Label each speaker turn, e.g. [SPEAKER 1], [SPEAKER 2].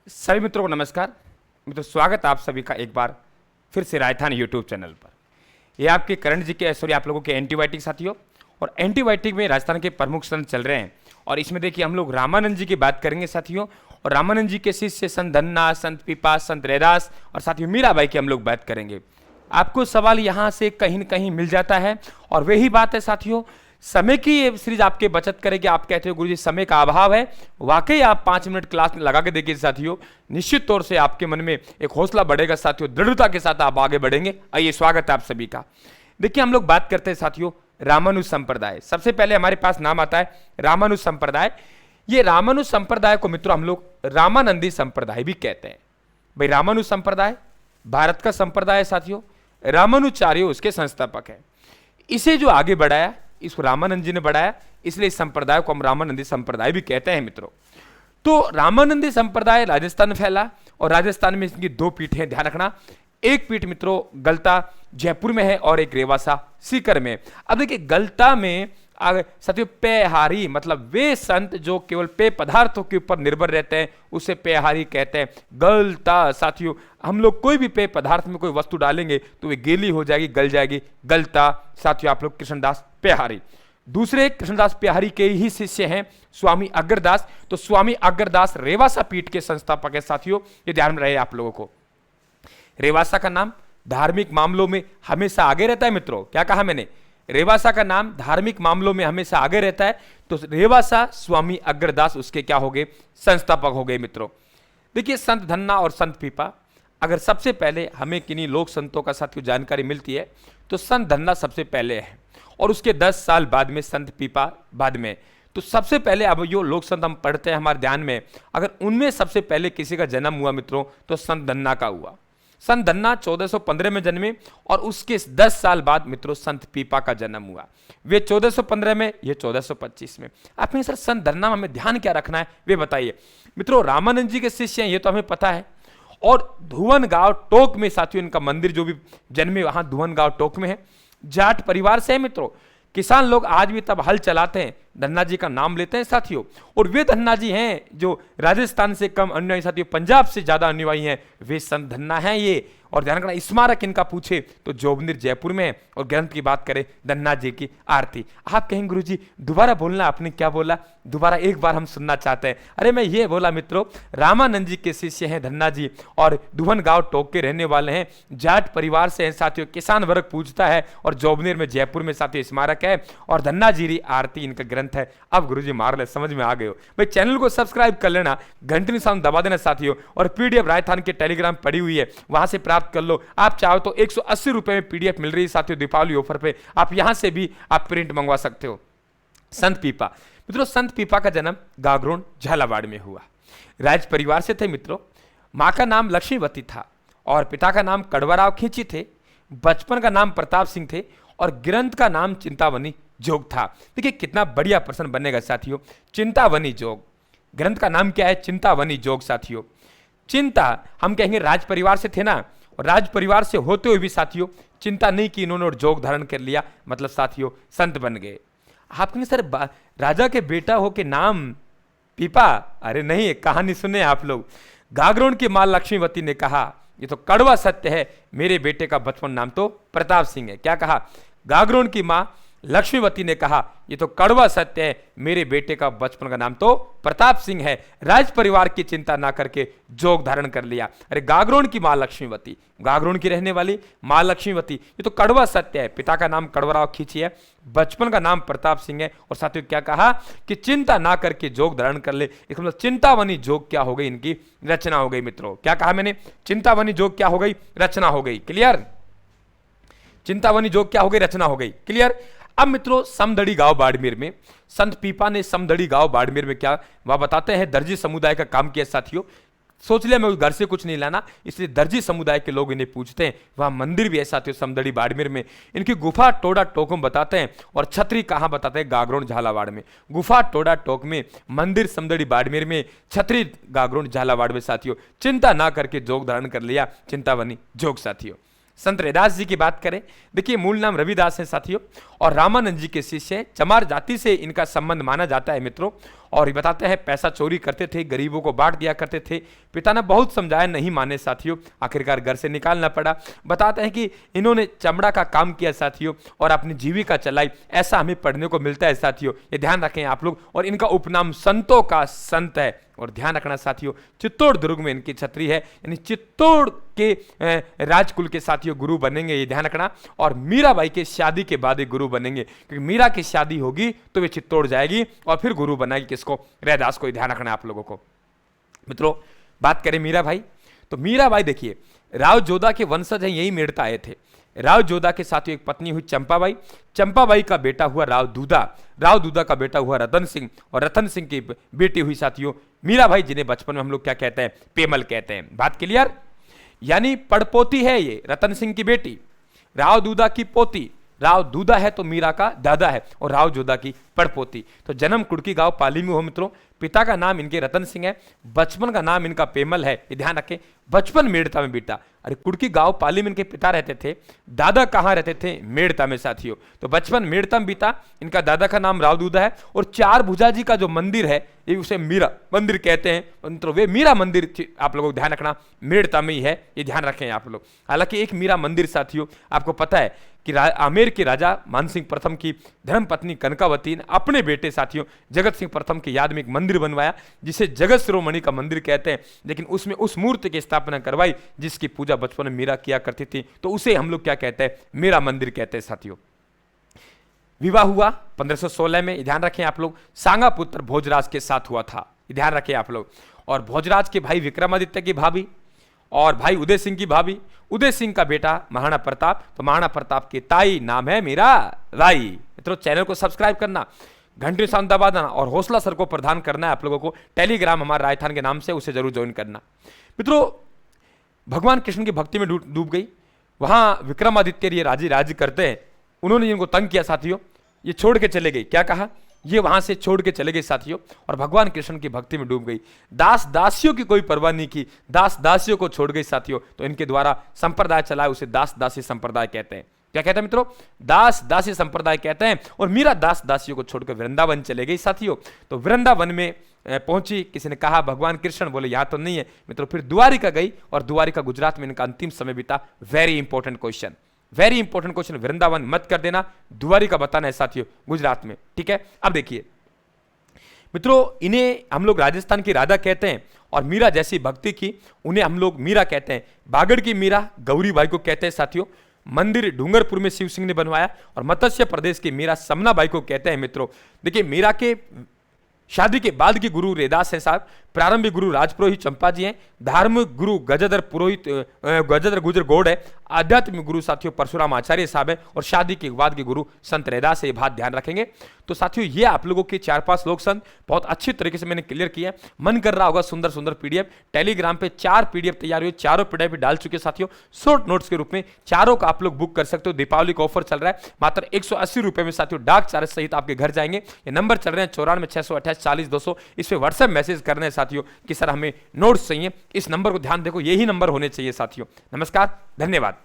[SPEAKER 1] सभी मित्रों को नमस्कार। मित्रों, स्वागत है आप सभी का एक बार फिर से राजस्थान यूट्यूब चैनल पर। ये आपके करंट जी के आप लोगों के एंटीबायोटिक साथियों, और एंटीबायोटिक में राजस्थान के प्रमुख संत चल रहे हैं। और इसमें देखिए हम लोग रामानंद जी की बात करेंगे साथियों, और रामानंद जी के शिष्य संत धन्ना, संत पीपा, संत रैदास और साथियों मीराबाई की हम लोग बात करेंगे। आपको सवाल यहाँ से कहीं न कहीं मिल जाता है, और वही बात है साथियों, समय की ये सीरीज आपके बचत करेगी। आप कहते हो गुरुजी समय का अभाव है, वाकई आप 5 मिनट क्लास में लगा के देखिए साथियों, निश्चित तौर से आपके मन में एक हौसला बढ़ेगा साथियों, दृढ़ता के साथ आप आगे बढ़ेंगे। आइए, स्वागत है आप सभी का। देखिए हम लोग बात करते हैं साथियों रामानुज संप्रदाय। सबसे पहले हमारे पास नाम आता है रामानुज संप्रदाय। ये रामानुज संप्रदाय को मित्रों हम लोग रामानंदी संप्रदाय भी कहते हैं। भाई रामानुज संप्रदाय भारत का संप्रदाय है साथियों, रामानुचार्य उसके संस्थापक है। इसे जो आगे बढ़ाया इसको रामानंद जी ने बढ़ाया, इसलिए इस संप्रदाय को हम रामानंदी संप्रदाय भी कहते हैं मित्रों। तो रामानंदी संप्रदाय राजस्थान में फैला, और राजस्थान में इसकी 2 पीठें, ध्यान रखना। एक पीठ मित्रों गलता जयपुर में है और एक रेवासा सीकर में। अब देखिए गलता में साथियों पेयहारी, मतलब वे संत जो केवल पेय पदार्थों के ऊपर निर्भर रहते हैं उसे पेयहारी कहते हैं। गलता साथियों, हम लोग कोई भी पेय पदार्थ में कोई वस्तु डालेंगे तो वे गीली हो जाएगी, गल जाएगी। गलता साथियों आप लोग कृष्णदास पेयहारी। दूसरे कृष्णदास पेयहारी के ही शिष्य हैं स्वामी अग्रदास। तो स्वामी अग्रदास रेवासा पीठ के संस्थापक है साथियों, ये ध्यान में रहे आप लोगों को। रेवासा का नाम धार्मिक मामलों में हमेशा आगे रहता है मित्रों। क्या कहा मैंने? रेवासा का नाम धार्मिक मामलों में हमेशा आगे रहता है। तो रेवासा स्वामी अग्रदास उसके क्या हो गए? संस्थापक हो गए मित्रों। देखिए संत धन्ना और संत पीपा, अगर सबसे पहले हमें किन्हीं लोक संतों का साथियों जानकारी मिलती है तो संत धन्ना सबसे पहले है, और उसके 10 साल बाद में संत पीपा बाद में। तो सबसे पहले अब जो लोक संत हम पढ़ते हैं हमारे ध्यान में, अगर उनमें सबसे पहले किसी का जन्म हुआ मित्रों तो संत धन्ना का हुआ। संत धन्ना 1415 में जन्मे, और उसके 10 साल बाद मित्रों संत पीपा का जन्म हुआ। वे 1415 में, ये 1425 में। आपने सर संत धन्ना में हमें ध्यान क्या रखना है वे बताइए मित्रों। रामानंद जी के शिष्य हैं ये तो हमें पता है, और धुवन गांव टोक में साथियों इनका मंदिर जो भी जन्मे वहां धुवन गांव टोक में है। जाट परिवार से है मित्रों। किसान लोग आज भी तब हल चलाते हैं, धन्ना जी का नाम लेते हैं साथियों। और वे धन्ना जी हैं जो राजस्थान से कम अनुयायी साथियों पंजाब से ज्यादा अनुयायी हैं, वे संत धन्ना हैं ये। और ध्यान रखना, स्मारक इनका पूछे तो जोबनेर जयपुर में है, और ग्रंथ की बात करें धन्ना जी की आरती। आप कहेंगे गुरुजी दोबारा बोलना, आपने क्या बोला? दोबारा एक बार हम सुनना चाहते हैं। अरे मैं ये बोला मित्रों, रामानंद जी के शिष्य हैं धन्ना जी, और दुहन गांव टोक के रहने वाले हैं, जाट परिवार से हैं साथियों, किसान वर्ग पूछता है, और जोबनेर में जयपुर में साथियों स्मारक है, और धन्ना जी आरती इनका ग्रंथ है। अब गुरुजी मार ले, समझ में आ गए हो भाई। चैनल को सब्सक्राइब कर लेना, घंटी निशान दबा देना साथियों, और पीडीएफ राजस्थान के टेलीग्राम पड़ी हुई है, वहां से प्राप्त कर लो। आप चाहो तो 180 रुपए में पीडीएफ मिल रही है साथियों दीपावली ऑफर पे, आप यहां से भी आप प्रिंट मंगवा सकते हो। संत पीपा मित्रों, संत पीपा का जन्म गागरोन झालावाड़ में हुआ। राज परिवार से थे मित्रों। मां का नाम लक्ष्मीवती था, और पिता का नाम कड़वाराव खींची थे। बचपन का नाम प्रताप सिंह थे, और ग्रंथ का नाम चिंतावनी जोग था। देखिए कितना बढ़िया प्रश्न बनेगा साथियों। चिंतावनी जोग, ग्रंथ का नाम क्या है? चिंतावनी जोग साथियों। चिंता हम कहेंगे राज परिवार से थे ना, और राज परिवार से होते हुए भी साथियों चिंता नहीं की इन्होंने, और जोग धारण कर लिया, मतलब साथियों संत बन गए। आप कहेंगे सर राजा के बेटा हो के नाम पीपा? अरे नहीं, कहानी सुने आप लोग। गागरोन की मां लक्ष्मीवती ने कहा ये तो कड़वा सत्य है, मेरे बेटे का बचपन नाम तो प्रताप सिंह है। क्या कहा? गागरोन की मां लक्ष्मीवती ने कहा ये तो कड़वा सत्य है, मेरे बेटे का बचपन का नाम तो प्रताप सिंह है। राज परिवार की चिंता ना करके जोग धारण कर लिया। अरे गागरोन की मां लक्ष्मीवती, गागरोन की रहने वाली मां लक्ष्मीवती, ये तो कड़वा सत्य है, पिता का नाम कड़वराव खींची है, बचपन का नाम प्रताप सिंह है। और साथियों क्या कहा कि चिंता ना करके जोग धारण कर ले। इसका मतलब चिंतावनी जोग क्या हो गई? इनकी रचना हो गई मित्रों। क्या कहा मैंने? चिंतावनी जोग क्या हो गई? रचना हो गई। क्लियर? चिंतावनी जोग क्या हो गई? रचना हो गई। क्लियर? अब मित्रों समदड़ी गांव बाड़मेर में संत पीपा ने समदड़ी गांव बाड़मेर में क्या वह बताते हैं दर्जी समुदाय का काम किया साथियों। सोच लिया मैं घर से कुछ नहीं लाना, इसलिए दर्जी समुदाय के लोग इन्हें पूछते हैं। वहां मंदिर भी है साथियों समदड़ी बाड़मेर में। इनकी गुफा टोडा टोकम बताते हैं, और छतरी कहां बताते हैं? गागरोन झालावाड़ में। गुफा टोडा टोक में, मंदिर समदड़ी बाड़मेर में, छतरी गागरोन झालावाड़ में साथियों। चिंता ना करके जोग धारण कर लिया, चिंतावनी जोग साथियों। संत रैदास जी की बात करें, देखिए मूल नाम रविदास है साथियों, और रामानंद जी के शिष्य हैं। चमार जाति से इनका संबंध माना जाता है मित्रों। और ये बताते हैं पैसा चोरी करते थे, गरीबों को बांट दिया करते थे। पिता ने बहुत समझाया, नहीं माने साथियों, आखिरकार घर से निकालना पड़ा। बताते हैं कि इन्होंने चमड़ा का काम किया साथियों और अपनी जीविका चलाई, ऐसा हमें पढ़ने को मिलता है साथियों, ये ध्यान रखें आप लोग। और इनका उपनाम संतों का संत है। और ध्यान रखना साथियों, चित्तौड़ दुर्ग में इनकी छत्री है, यानी चित्तौड़ के राजकुल के साथियों गुरु बनेंगे, ये ध्यान रखना। और मीराबाई के शादी के बाद ये गुरु बनेंगे, क्योंकि मीरा की शादी होगी तो वे चित्तौड़ जाएगी और फिर गुरु बनाएगी किसको, रैदास को। ध्यान रखना आप लोगों को। मित्रों बात करें मीराबाई, तो मीराबाई देखिए राव जोधा के वंशज हैं, यही मेड़ता आए थे। राव जोधा के साथ एक पत्नी हुई चंपाबाई, चंपाबाई का बेटा हुआ राव दूधा, राव दूधा का बेटा हुआ रतन सिंह, और रतन सिंह की बेटी हुई साथियों मीराबाई, जिन्हें बचपन में हम लोग क्या कहते हैं, पेमल कहते हैं। बात क्लियर, यानी पड़पोती है ये रतन सिंह की बेटी, राव दूधा की पोती। राव दूधा है तो मीरा का दादा है, और राव जोधा की पड़पोती। तो जन्म कुड़की गांव पाली में हो मित्रों। पिता का नाम इनके रतन सिंह है, बचपन का नाम इनका पेमल है, ये ध्यान रखें। बचपन मेड़ता में बीता। अरे कुड़की गांव पाली में इनके पिता रहते थे, दादा कहाँ रहते थे, मेड़ता में साथियों। तो बचपन मेड़ता में बीता, इनका दादा का नाम राव दूधा है। और चार भुजा जी का जो मंदिर है ये उसे मीरा मंदिर कहते हैं, तो वे मीरा मंदिर आप लोगों को ध्यान रखना मेड़ता में ही है, ये ध्यान रखें आप लोग। हालांकि एक मीरा मंदिर साथियों आपको पता है कि आमेर के राजा मानसिंह प्रथम की धर्मपत्नी कनकावती ने अपने बेटे साथियों जगत सिंह प्रथम की याद में एक मंदिर बनवाया, जिसे जगत शिरोमणि का मंदिर कहते हैं। लेकिन उसमें उस मूर्ति की स्थापना करवाई जिसकी पूजा बचपन में मीरा किया करती थी, तो उसे हम लोग क्या कहते हैं, मीरा मंदिर कहते हैं साथियों। विवाह हुआ 1516 में, ध्यान रखें आप लोग, सांगा पुत्र भोजराज के साथ हुआ था, ध्यान रखें आप लोग। और भोजराज के भाई विक्रमादित्य की भाभी और भाई उदय सिंह की भाभी, उदय सिंह का बेटा महाराणा प्रताप, तो महाराणा प्रताप के ताई नाम है मीराबाई। मित्रों चैनल को सब्सक्राइब करना, घंटी साउंड दबा देना और हौसला सर को प्रदान करना है आप लोगों को। टेलीग्राम हमारा राजस्थान के नाम से, उसे जरूर ज्वाइन करना। मित्रों भगवान कृष्ण की भक्ति में डूब गई, वहां विक्रमादित्य ये राज्य करते हैं, उन्होंने इनको तंग किया साथियों, ये छोड़ के चले गए। क्या कहा, ये वहां से छोड़ के चले गए साथियों, और भगवान कृष्ण की भक्ति में डूब गई। दास दासियों की कोई परवाह नहीं की, दास दासियों को छोड़ गई साथियों। तो इनके द्वारा संप्रदाय चला है, उसे दास दासी संप्रदाय कहते हैं। क्या कहते हैं मित्रों, दास दासी संप्रदाय कहते हैं। और मीरा दास दासियों को छोड़कर वृंदावन चले गई साथियों। तो वृंदावन में पहुंची, किसी ने कहा भगवान कृष्ण, बोले यहाँ तो नहीं है मित्रों। फिर द्वारिका गई, और द्वारिका गुजरात में इनका अंतिम समय बीता। Very important question, very important question, Vrindavan मत कर देना, द्वारिका बताना है साथियों, गुजरात में। ठीक है, अब देखिए मित्रों, इन्हें हम लोग राजस्थान की राधा कहते हैं, और मीरा जैसी भक्ति की उन्हें हम लोग मीरा कहते हैं। बागड़ की मीरा गौरी बाई को कहते हैं साथियों। मंदिर डूंगरपुर में शिव सिंह ने बनवाया, और मत्स्य प्रदेश की मीरा समना बाई को कहते हैं मित्रों। देखिए मीरा के शादी के बाद के गुरु रैदास हैं साहब, प्रारंभिक गुरु राजपुरोहित चंपा जी हैं, धार्मिक गुरु गजधर पुरोहित गजधर गुजर गौड़ है, आध्यात्मिक गुरु साथियों परशुराम आचार्य साहब हैं, और शादी के बाद के गुरु संत रैदास है। ये बात ध्यान रखेंगे। तो साथियों ये आप लोगों के 4-5 लोग संत बहुत अच्छी तरीके से मैंने क्लियर किया। मन कर रहा होगा सुंदर सुंदर पीडीएफ, टेलीग्राम पे 4 पीडीएफ तैयार हुए, चारों पीडीएफ डाल चुके साथियों शॉर्ट नोट्स के रूप में। चारों का आप लोग बुक कर सकते हो, दीपावली का ऑफर चल रहा है, मात्र 180 रुपए में साथियों, डाक चार्ज सहित आपके घर जाएंगे। ये नंबर चल रहे हैं 94 628 40 200, इस पे व्हाट्सएप मैसेज करने हैं साथियों कि सर हमें नोट्स चाहिए। इस नंबर को ध्यान देखो, यही नंबर होने चाहिए साथियों। नमस्कार, धन्यवाद।